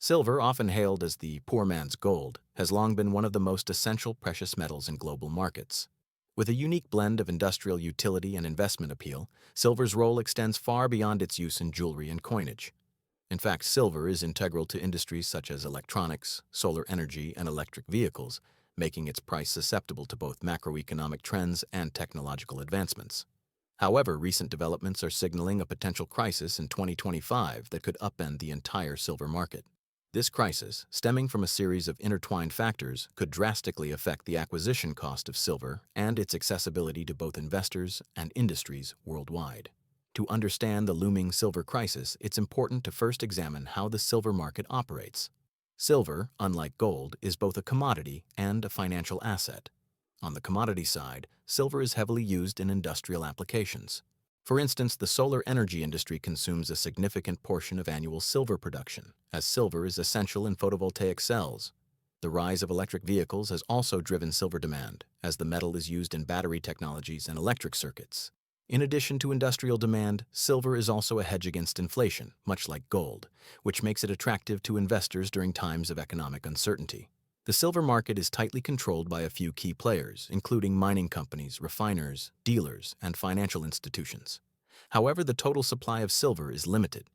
Silver, often hailed as the poor man's gold, has long been one of the most essential precious metals in global markets. With a unique blend of industrial utility and investment appeal, silver's role extends far beyond its use in jewelry and coinage. In fact, silver is integral to industries such as electronics, solar energy, and electric vehicles, making its price susceptible to both macroeconomic trends and technological advancements. However, recent developments are signaling a potential crisis in 2025 that could upend the entire silver market. This crisis, stemming from a series of intertwined factors, could drastically affect the acquisition cost of silver and its accessibility to both investors and industries worldwide. To understand the looming silver crisis, it's important to first examine how the silver market operates. Silver, unlike gold, is both a commodity and a financial asset. On the commodity side, silver is heavily used in industrial applications. For instance, the solar energy industry consumes a significant portion of annual silver production, as silver is essential in photovoltaic cells. The rise of electric vehicles has also driven silver demand, as the metal is used in battery technologies and electric circuits. In addition to industrial demand, silver is also a hedge against inflation, much like gold, which makes it attractive to investors during times of economic uncertainty. The silver market is tightly controlled by a few key players, including mining companies, refiners, dealers, and financial institutions. However, the total supply of silver is limited.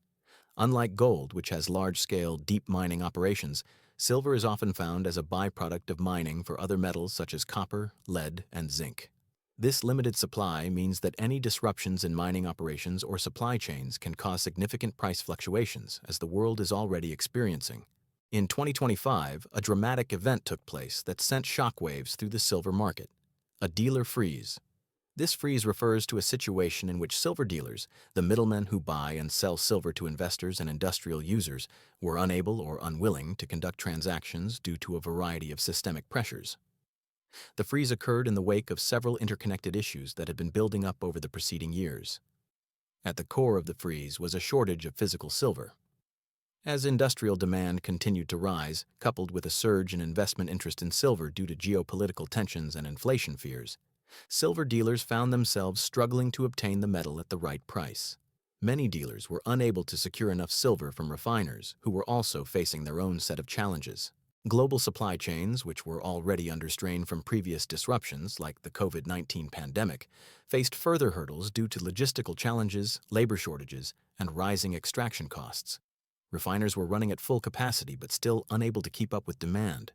Unlike gold, which has large-scale, deep mining operations, silver is often found as a byproduct of mining for other metals such as copper, lead, and zinc. This limited supply means that any disruptions in mining operations or supply chains can cause significant price fluctuations, as the world is already experiencing. In 2025, a dramatic event took place that sent shockwaves through the silver market: a dealer freeze. This freeze refers to a situation in which silver dealers, the middlemen who buy and sell silver to investors and industrial users, were unable or unwilling to conduct transactions due to a variety of systemic pressures. The freeze occurred in the wake of several interconnected issues that had been building up over the preceding years. At the core of the freeze was a shortage of physical silver. As industrial demand continued to rise, coupled with a surge in investment interest in silver due to geopolitical tensions and inflation fears, silver dealers found themselves struggling to obtain the metal at the right price. Many dealers were unable to secure enough silver from refiners, who were also facing their own set of challenges. Global supply chains, which were already under strain from previous disruptions like the COVID-19 pandemic, faced further hurdles due to logistical challenges, labor shortages, and rising extraction costs. Refiners were running at full capacity but still unable to keep up with demand.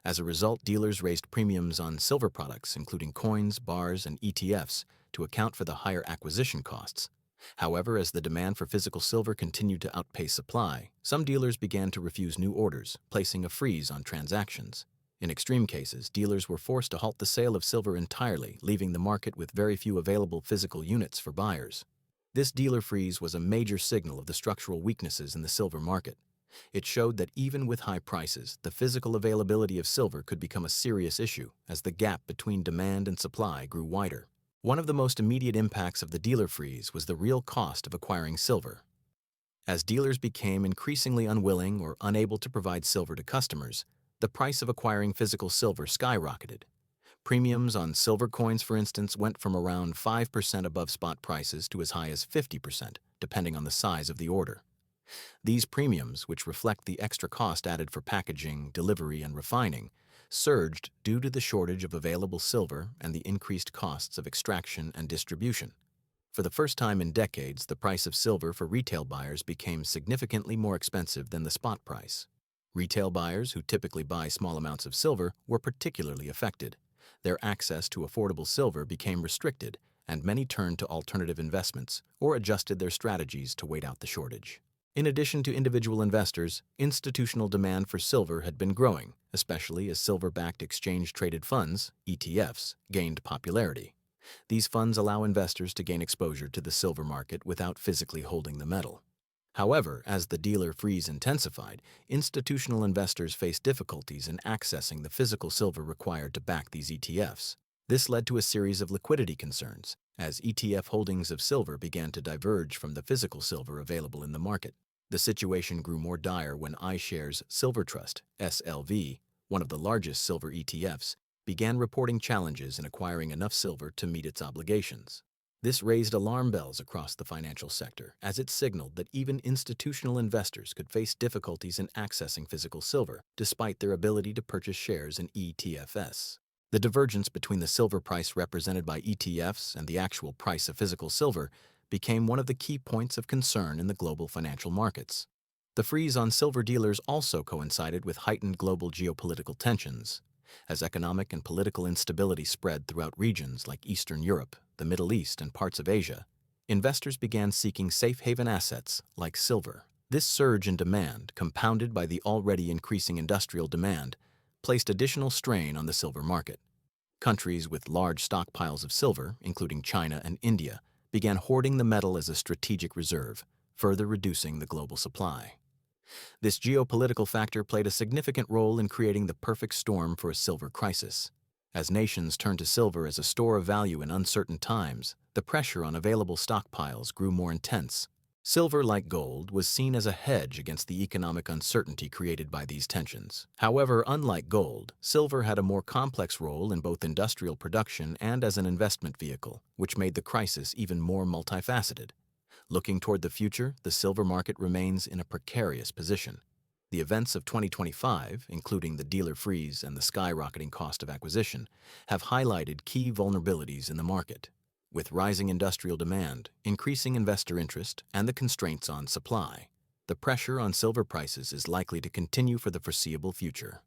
As a result, dealers raised premiums on silver products, including coins, bars, and ETFs, to account for the higher acquisition costs. However, as the demand for physical silver continued to outpace supply, some dealers began to refuse new orders, placing a freeze on transactions. In extreme cases, dealers were forced to halt the sale of silver entirely, leaving the market with very few available physical units for buyers. This dealer freeze was a major signal of the structural weaknesses in the silver market. It showed that even with high prices, the physical availability of silver could become a serious issue as the gap between demand and supply grew wider. One of the most immediate impacts of the dealer freeze was the real cost of acquiring silver. As dealers became increasingly unwilling or unable to provide silver to customers, the price of acquiring physical silver skyrocketed. Premiums on silver coins, for instance, went from around 5% above spot prices to as high as 50%, depending on the size of the order. These premiums, which reflect the extra cost added for packaging, delivery, and refining, surged due to the shortage of available silver and the increased costs of extraction and distribution. For the first time in decades, the price of silver for retail buyers became significantly more expensive than the spot price. Retail buyers, who typically buy small amounts of silver, were particularly affected. Their access to affordable silver became restricted, and many turned to alternative investments or adjusted their strategies to wait out the shortage. In addition to individual investors, institutional demand for silver had been growing, especially as silver-backed exchange-traded funds, ETFs, gained popularity. These funds allow investors to gain exposure to the silver market without physically holding the metal. However, as the dealer freeze intensified, institutional investors faced difficulties in accessing the physical silver required to back these ETFs. This led to a series of liquidity concerns, as ETF holdings of silver began to diverge from the physical silver available in the market. The situation grew more dire when iShares Silver Trust, SLV, one of the largest silver ETFs, began reporting challenges in acquiring enough silver to meet its obligations. This raised alarm bells across the financial sector as it signaled that even institutional investors could face difficulties in accessing physical silver, despite their ability to purchase shares in ETFs. The divergence between the silver price represented by ETFs and the actual price of physical silver became one of the key points of concern in the global financial markets. The freeze on silver dealers also coincided with heightened global geopolitical tensions, as economic and political instability spread throughout regions like Eastern Europe, the Middle East, and parts of Asia. Investors began seeking safe haven assets like silver. This surge in demand, compounded by the already increasing industrial demand, placed additional strain on the silver market. Countries with large stockpiles of silver, including China and India, began hoarding the metal as a strategic reserve, further reducing the global supply. This geopolitical factor played a significant role in creating the perfect storm for a silver crisis. As nations turned to silver as a store of value in uncertain times, the pressure on available stockpiles grew more intense. Silver, like gold, was seen as a hedge against the economic uncertainty created by these tensions. However, unlike gold, silver had a more complex role in both industrial production and as an investment vehicle, which made the crisis even more multifaceted. Looking toward the future, the silver market remains in a precarious position. The events of 2025, including the dealer freeze and the skyrocketing cost of acquisition, have highlighted key vulnerabilities in the market. With rising industrial demand, increasing investor interest, and the constraints on supply, the pressure on silver prices is likely to continue for the foreseeable future.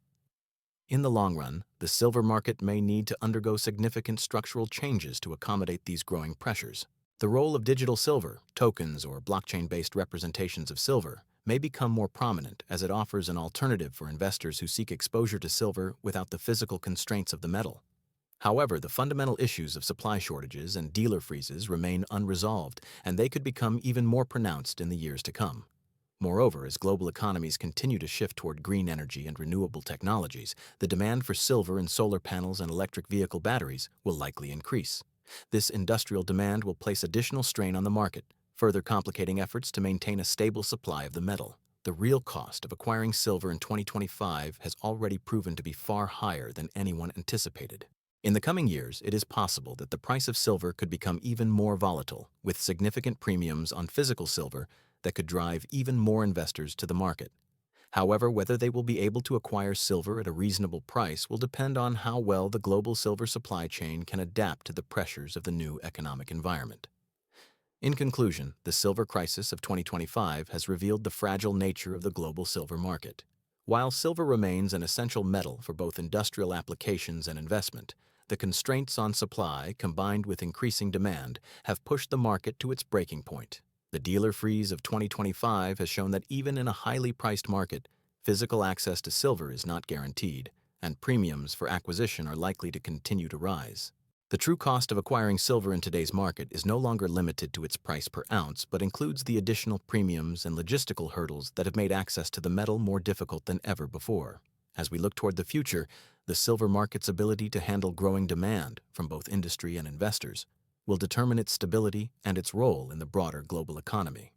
In the long run, the silver market may need to undergo significant structural changes to accommodate these growing pressures. The role of digital silver, tokens, or blockchain-based representations of silver may become more prominent as it offers an alternative for investors who seek exposure to silver without the physical constraints of the metal. However, the fundamental issues of supply shortages and dealer freezes remain unresolved, and they could become even more pronounced in the years to come. Moreover, as global economies continue to shift toward green energy and renewable technologies, the demand for silver in solar panels and electric vehicle batteries will likely increase. This industrial demand will place additional strain on the market, further complicating efforts to maintain a stable supply of the metal. The real cost of acquiring silver in 2025 has already proven to be far higher than anyone anticipated. In the coming years, it is possible that the price of silver could become even more volatile, with significant premiums on physical silver that could drive even more investors to the market. However, whether they will be able to acquire silver at a reasonable price will depend on how well the global silver supply chain can adapt to the pressures of the new economic environment. In conclusion, the silver crisis of 2025 has revealed the fragile nature of the global silver market. While silver remains an essential metal for both industrial applications and investment, the constraints on supply, combined with increasing demand, have pushed the market to its breaking point. The dealer freeze of 2025 has shown that even in a highly priced market, physical access to silver is not guaranteed, and premiums for acquisition are likely to continue to rise. The true cost of acquiring silver in today's market is no longer limited to its price per ounce, but includes the additional premiums and logistical hurdles that have made access to the metal more difficult than ever before. As we look toward the future, the silver market's ability to handle growing demand from both industry and investors will determine its stability and its role in the broader global economy.